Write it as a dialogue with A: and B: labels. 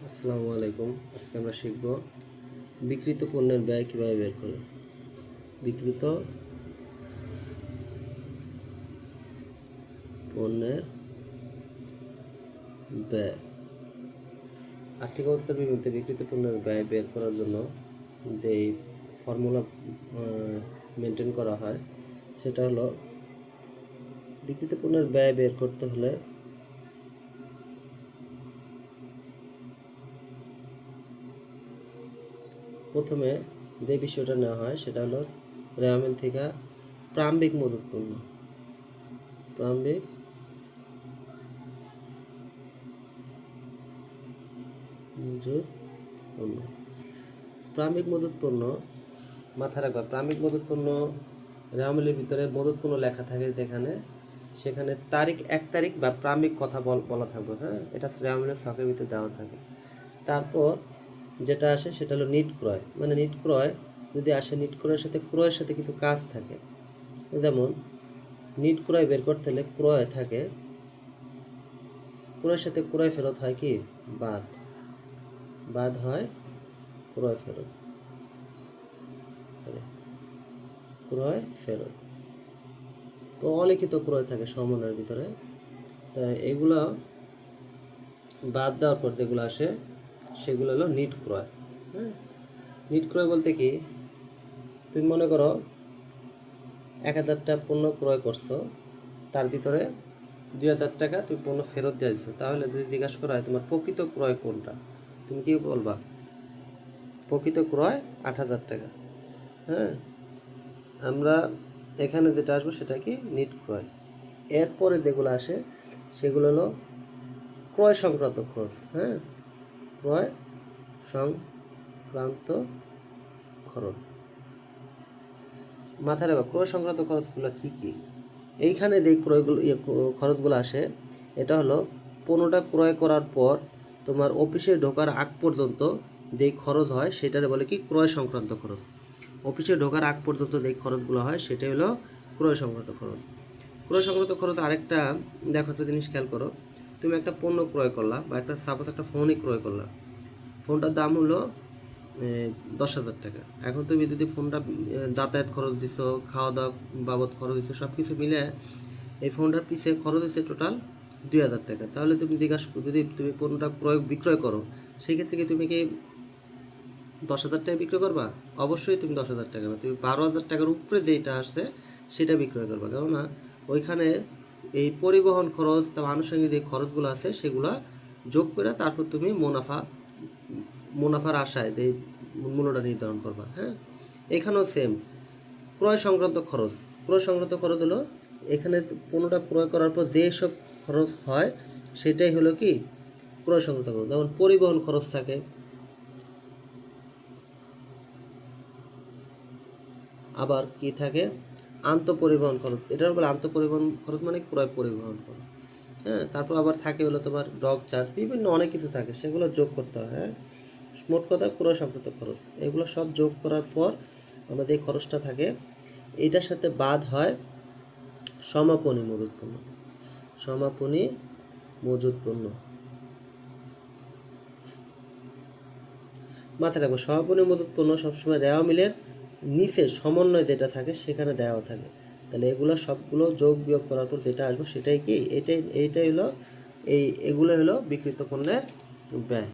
A: আসসালামু আলাইকুম। আজকে আমরা শিখব বিক্রিত পণ্যের ব্যয় কিভাবে বের করে। বিক্রিত পণ্যের ব্যয় আর্থিক অবস্থার বিপরীতে বিক্রিত পণ্যের ব্যয় বের করার জন্য যেই ফর্মুলা মেনটেন করা হয় সেটা হলো, বিক্রিত পণ্যের ব্যয় বের করতে হলে প্রথমে যে বিষয়টা নেওয়া হয় সেটা হলো রেওয়া থেকে প্রারম্ভিক মজুত পণ্য। প্রারম্ভিক মজুত পণ্য প্রারম্ভিক মজুত পণ্য মাথায় রাখবা। প্রারম্ভিক মজুত পণ্য রেওয়া ভিতরে মজুত পণ্য লেখা থাকে যেখানে, সেখানে তারিখ 1 তারিখ বা প্রারম্ভিক কথা বলা থাকবে। হ্যাঁ, এটা রেওয়া ছকের ভিতরে দেওয়া থাকে। তারপর যেটা আসে সেটা হলো নিট ক্রয়। মানে নিট ক্রয় যদি আসে, নিট ক্রয়ের সাথে ক্রয়ের সাথে কিছু কাজ থাকে। যেমন নিট ক্রয় বের করতে হলে ক্রয় থাকে, ক্রয়ের সাথে ক্রয় ফেরত হয় কি বাদ হয় ক্রয় ফেরত। ক্রয় ফেরত তো অলিখিত ক্রয় থাকে সমন্বয়ের ভিতরে। তাই এগুলো বাদ দেওয়ার পর যেগুলো আসে সেগুলো হলো নিট ক্রয়। হ্যাঁ, নিট ক্রয় বলতে কি, তুমি মনে করো 1000টা পণ্য ক্রয় করছো, তার ভিতরে 2000 টাকা তুমি পণ্য ফেরত দিয়ে দিচ্ছ। তাহলে যদি জিজ্ঞাসা করা হয় তোমার প্রকৃত ক্রয় কোনটা, তুমি কি বলবা? প্রকৃত ক্রয় 8000 টাকা। হ্যাঁ, আমরা এখানে যেটা আসবো সেটা কি নিট ক্রয়। এরপরে যেগুলো আসে সেগুলো হলো ক্রয় সংক্রান্ত খরচ। হ্যাঁ, ক্রয় সংক্রান্ত খরচ মাথায় রাখবা। ক্রয় সংক্রান্ত খরচগুলো কি কি? এইখানে যে খরচগুলো আসে, এটা হলো পণ্যটা ক্রয় করার পর তোমার অফিসে ঢোকার আগ পর্যন্ত যেই খরচ হয় সেটারে বলে কি ক্রয় সংক্রান্ত খরচ। অফিসে ঢোকার আগ পর্যন্ত যেই খরচগুলো হয় সেটাই হলো ক্রয় সংক্রান্ত খরচ। ক্রয় সংক্রান্ত খরচ আরেকটা, দেখো একটা জিনিস খেয়াল করো। তুমি একটা পণ্য ক্রয় করলা বা সাপোজ একটা ফোনই ক্রয় করলা, ফোনটার দাম হলো 10,000 টাকা। এখন তুমি যদি ফোনটা যাতায়াত খরচ দিছো, খাওয়া দাওয়া বাবদ খরচ দিছো, সব কিছু মিলে এই ফোনটার পিছিয়ে খরচ হচ্ছে টোটাল 2,000 টাকা। তাহলে তুমি যদি তুমি পণ্যটা বিক্রয় করো, সেই ক্ষেত্রে কি তুমি কি 10,000 টাকা বিক্রয় করবা? অবশ্যই তুমি 10,000 টাকা, তুমি 12,000 টাকার উপরে যেটা আসছে সেটা বিক্রয় করবা। কেননা ওইখানে এই পরিবহন খরচ, তার আনুষঙ্গিক যে খরচগুলো আছে সেগুলো যোগ করে তারপর তুমি মুনাফার আশায় যে মূল্যটা নির্ধারণ করবা। হ্যাঁ, এখানেও সেম ক্রয় সংক্রান্ত খরচ। ক্রয় সংক্রান্ত খরচ হলো এখানে পণ্যটা ক্রয় করার পর যেসব খরচ হয় সেটাই হলো কি ক্রয় সংক্রান্ত খরচ। যেমন পরিবহন খরচ থাকে, আবার কি থাকে আন্তঃপরিবহন খরচ। এটার বলে আন্তঃপরিবহন খরচ মানে ক্রয় পরিবহন খরচ। হ্যাঁ, তারপর আবার থাকে হলো তোমার ডক চার্জ, বিভিন্ন অনেক কিছু থাকে, সেগুলো যোগ করতে হয়। হ্যাঁ, মোট কথা ক্রয় সংক্রান্ত খরচ এগুলো সব যোগ করার পর আমাদের এই খরচটা থাকে, এটার সাথে বাদ হয় সমাপনী মজুত পণ্য। সমাপনী মজুত পণ্য মাথায় রাখবো। সমাপনী মজুত পণ্য সবসময় রেওয়া মিলের নিচে সমন্বয় যেটা থাকে সেখানে দেওয়া থাকে। তাহলে এগুলো সবগুলো যোগ বিয়োগ করার পর যেটা আসবে সেটাই কি, এইটাই হলো এগুলো হলো বিক্রিত পণ্যের ব্যয়।